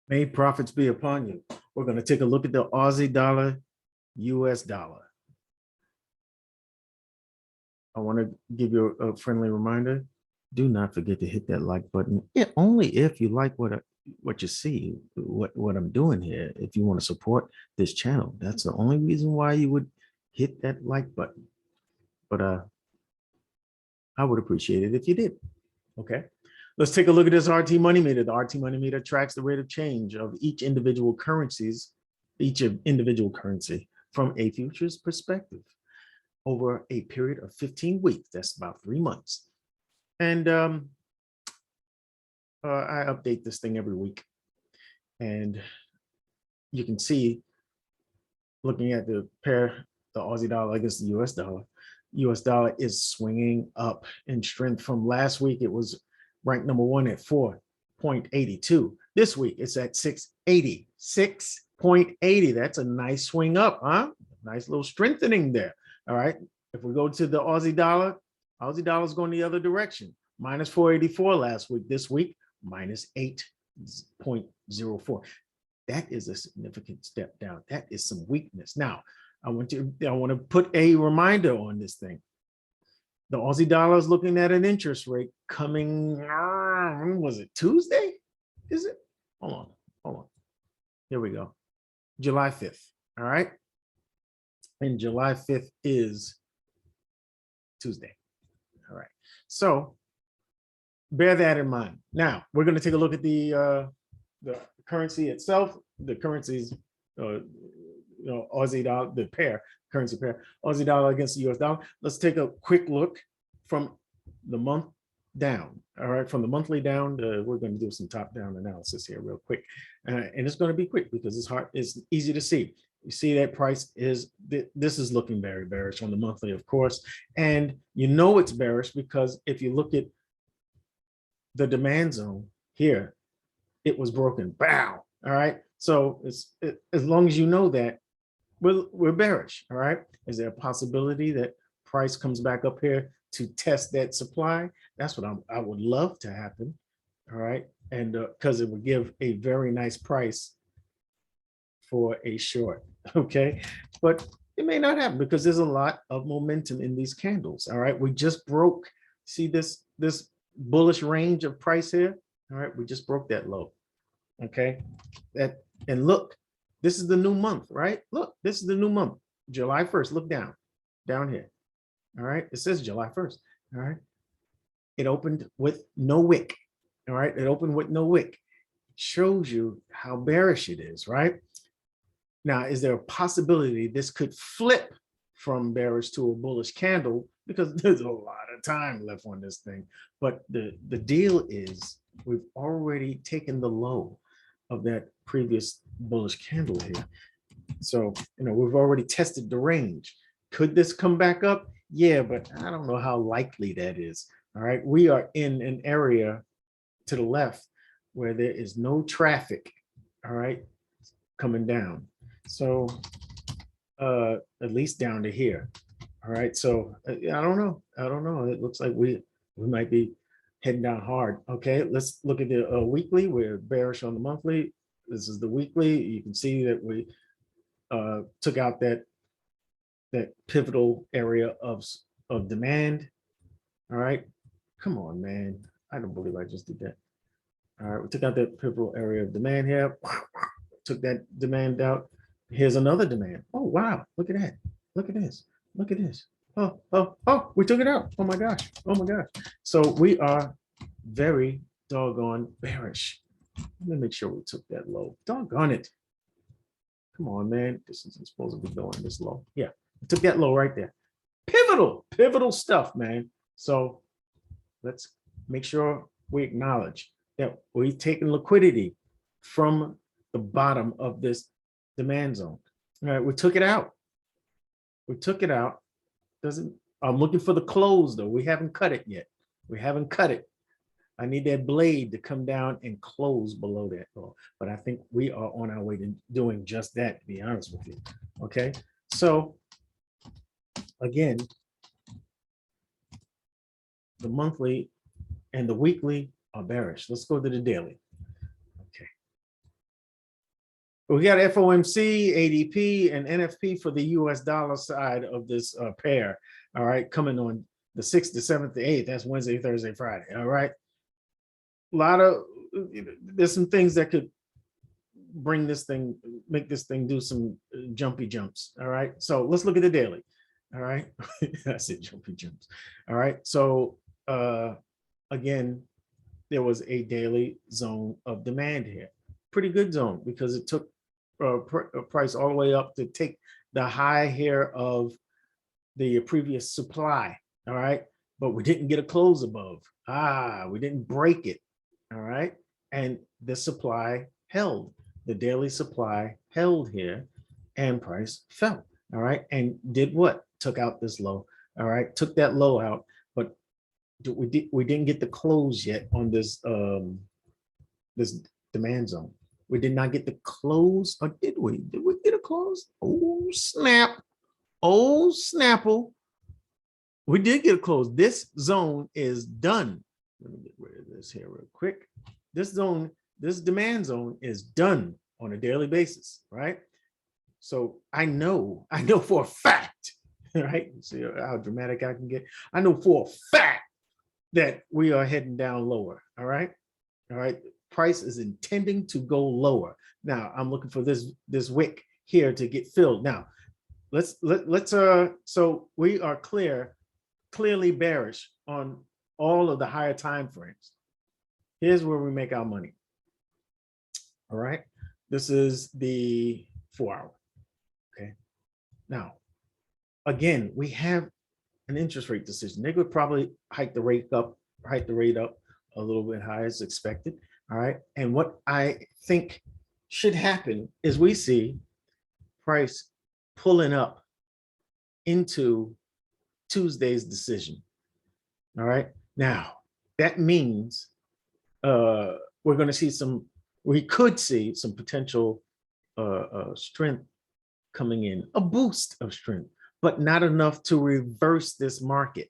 May profits be upon you. We're going to take a look at the Aussie dollar, US dollar. I want to give you a friendly reminder. Do not forget to hit that like button. Only if you like what you see, what I'm doing here. If you want to support this channel, that's the only reason why you would hit that like button. But I would appreciate it if you did. Okay. Let's take a look at this RT money meter. The RT money meter tracks the rate of change of each individual currency from a futures perspective over a period of 15 weeks. That's about 3 months. And I update this thing every week. And you can see, looking at the pair, the Aussie dollar against the US dollar is swinging up in strength. From last week, it was ranked number 1 at 4.82. This week, it's at 6.80. 6.80. That's a nice swing up, huh? Nice little strengthening there. All right. If we go to the Aussie dollar is going the other direction. Minus 484 last week. This week, minus 8.04. That is a significant step down. That is some weakness. Now, I want to put a reminder on this thing. The Aussie dollar is looking at an interest rate coming, was it Tuesday? Is it? Hold on. Here we go. July 5th. All right. And July 5th is Tuesday. All right. So bear that in mind. Now we're going to take a look at the currency itself. The currencies, Aussie dollar, the currency pair, Aussie dollar against the US dollar. Let's take a quick look from the month down. All right, from the monthly down, we're going to do some top-down analysis here real quick, and it's going to be quick because it's easy to see. You see that price is, this is looking very bearish on the monthly, of course, and you know it's bearish because if you look at the demand zone here, it was broken. Bow. All right, so as long as you know that, we're bearish. All right, is there a possibility that price comes back up here to test that supply? That's what I would love to happen. All right, and because it would give a very nice price for a short. Okay, but it may not happen because there's a lot of momentum in these candles. All right, we just broke, see this bullish range of price here. All right, we just broke that low. Okay, and look, this is the new month, right? Look, this is the new month, July 1st. Look down here. All right, it says July 1st. All right, it opened with no wick. All right, it opened with no wick. It shows you how bearish it is, right? Now, is there a possibility this could flip from bearish to a bullish candle? Because there's a lot of time left on this thing. But the deal is we've already taken the low of that previous bullish candle here. So, we've already tested the range. Could this come back up? Yeah, but I don't know how likely that is. All right, we are in an area to the left where there is no traffic, all right, coming down. So at least down to here. All right, so I don't know. It looks like we might be heading down hard. Okay, let's look at the weekly. We're bearish on the monthly. This is the weekly. You can see that we took out that pivotal area of demand. All right, come on, man. I don't believe I just did that. All right, we took out that pivotal area of demand here. Took that demand out. Here's another demand. Oh, wow, look at that. Look at this. Look at this. Oh, we took it out. Oh my gosh. So we are very doggone bearish. Let me make sure we took that low. Doggone it. Come on, man. This isn't supposed to be going this low. Yeah, I took that low right there. Pivotal stuff, man. So let's make sure we acknowledge that we've taken liquidity from the bottom of this demand zone. All right, we took it out. I'm looking for the close though. We haven't cut it yet. I need that blade to come down and close below that. But I think we are on our way to doing just that, to be honest with you. Okay, so again, the monthly and the weekly are bearish. Let's go to the daily. Okay, We got FOMC, ADP, and NFP for the US dollar side of this pair. All right, coming on the 6th, the 7th, the 8th. That's Wednesday, Thursday, Friday. All right. A lot of, there's some things that could bring this thing, make this thing do some jumpy jumps. All right. So let's look at the daily. All right. I said jumpy jumps. All right. So again, there was a daily zone of demand here. Pretty good zone because it took price all the way up to take the high here of the previous supply. All right. But we didn't get a close above. We didn't break it. All right. And the supply held. The daily supply held here and price fell. All right. And did what? Took out this low. All right. Took that low out. But we didn't get the close yet on this this demand zone. We did not get the close, or did we? Did we get a close? Oh, snap. Oh, snapple. We did get a close. This zone is done. Let me get rid of this here real quick. This zone, this demand zone is done on a daily basis, right? So I know for a fact, right? See how dramatic I can get? I know for a fact that we are heading down lower, all right? All right, price is intending to go lower. Now I'm looking for this wick here to get filled. Now, let's so we are clearly bearish on all of the higher time frames. Here's where we make our money. All right, this is the 4-hour. Okay, now again, we have an interest rate decision. They would probably hike the rate up a little bit higher as expected. All right, and what I think should happen is we see price pulling up into Tuesday's decision. All right, now that means we're going to see we could see some potential strength coming in, a boost of strength, but not enough to reverse this market.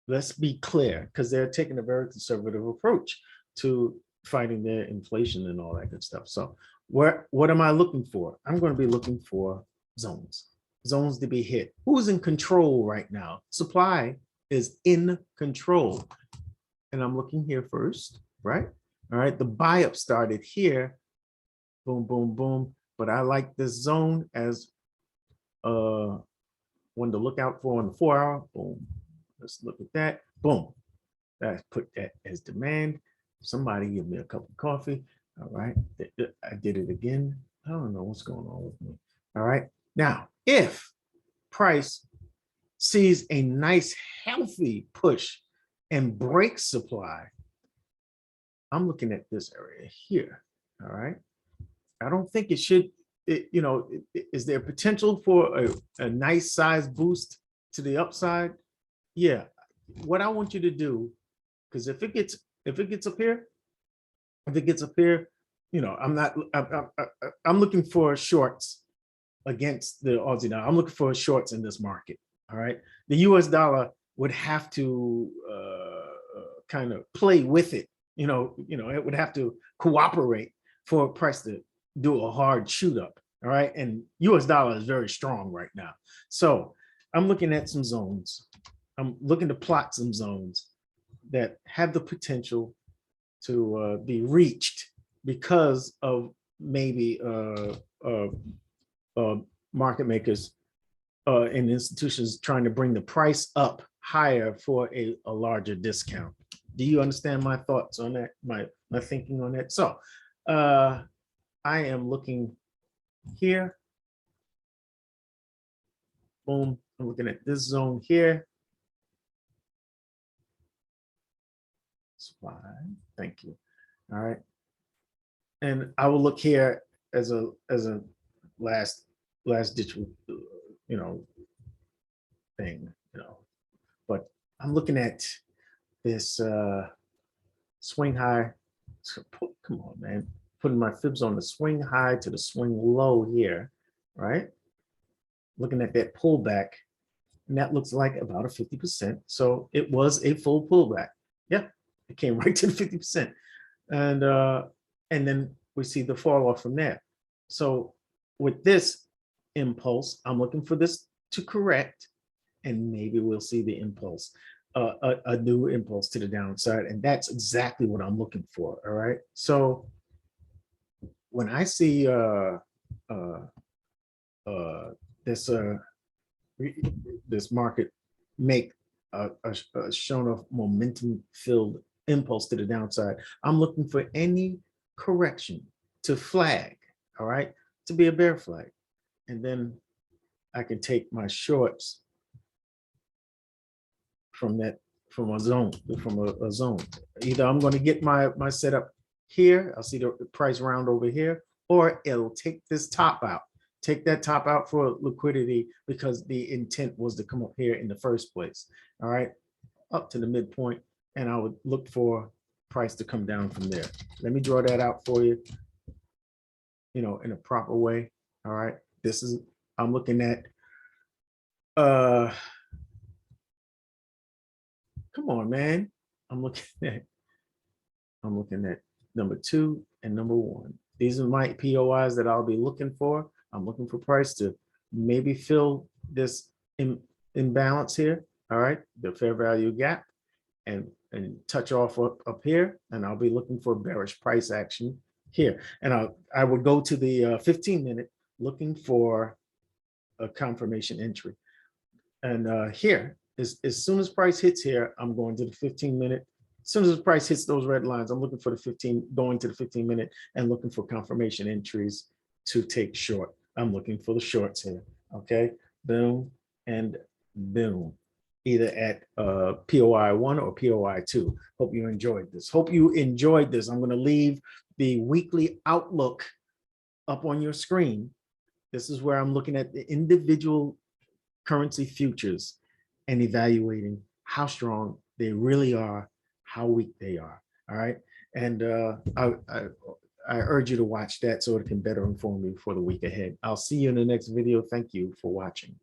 Let's be clear, because they're taking a very conservative approach to fighting their inflation and all that good stuff. So what am I looking for? I'm going to be looking for zones to be hit. Who's in control right now? Supply is in control. And I'm looking here first, right? All right, the buy up started here. Boom, boom, boom. But I like this zone as one to look out for on the 4-hour. Boom. Let's look at that. Boom. I put that as demand. Somebody give me a cup of coffee. All right. I did it again. I don't know what's going on with me. All right. Now, if price sees a nice, healthy push and breaks supply, I'm looking at this area here. All right. I don't think it should, is there potential for a nice size boost to the upside? Yeah. What I want you to do, because if it gets up here, I'm looking for shorts against the Aussie dollar. I'm looking for shorts in this market. All right. The US dollar would have to kind of play with it. It would have to cooperate for price to do a hard shoot up. All right. And US dollar is very strong right now. So I'm looking at some zones. I'm looking to plot some zones that have the potential to be reached because of maybe market makers and institutions trying to bring the price up higher for a larger discount. Do you understand my thoughts on that? My thinking on that? So I am looking here. Boom. I'm looking at this zone here. Supply. Thank you. All right. And I will look here as a last ditch, thing, but I'm looking at this swing high. Come on, man. Putting my fibs on the swing high to the swing low here, right? Looking at that pullback, and that looks like about a 50%. So it was a full pullback. Yeah, it came right to the 50%. And then we see the fall off from there. So with this impulse, I'm looking for this to correct, and maybe we'll see the impulse, a new impulse to the downside. And that's exactly what I'm looking for. All right. So when I see uh, this this market make a shown of momentum filled impulse to the downside, I'm looking for any correction to flag, all right, to be a bear flag. And then I can take my shorts from that, from a zone, from a zone. Either I'm going to get my setup here, I'll see the price round over here, or it'll take this top out. Take that top out for liquidity, because the intent was to come up here in the first place. All right, up to the midpoint, and I would look for price to come down from there. Let me draw that out for you, you know, in a proper way. All right, this is, I'm looking at come on, man. I'm looking at number 2 and number 1. These are my POIs that I'll be looking for. I'm looking for price to maybe fill this imbalance here. All right, the fair value gap, and touch off up here, and I'll be looking for bearish price action here. And I would go to the 15-minute looking for a confirmation entry. And here, as soon as price hits here, I'm going to the 15-minute. As soon as the price hits those red lines, I'm looking for the 15, going to the 15-minute and looking for confirmation entries to take short. I'm looking for the shorts here. Okay, boom and boom, either at POI 1 or POI 2. Hope you enjoyed this. Hope you enjoyed this. I'm going to leave the weekly outlook up on your screen. This is where I'm looking at the individual currency futures and evaluating how strong they really are, how weak they are. All right. And I urge you to watch that so it can better inform you for the week ahead. I'll see you in the next video. Thank you for watching.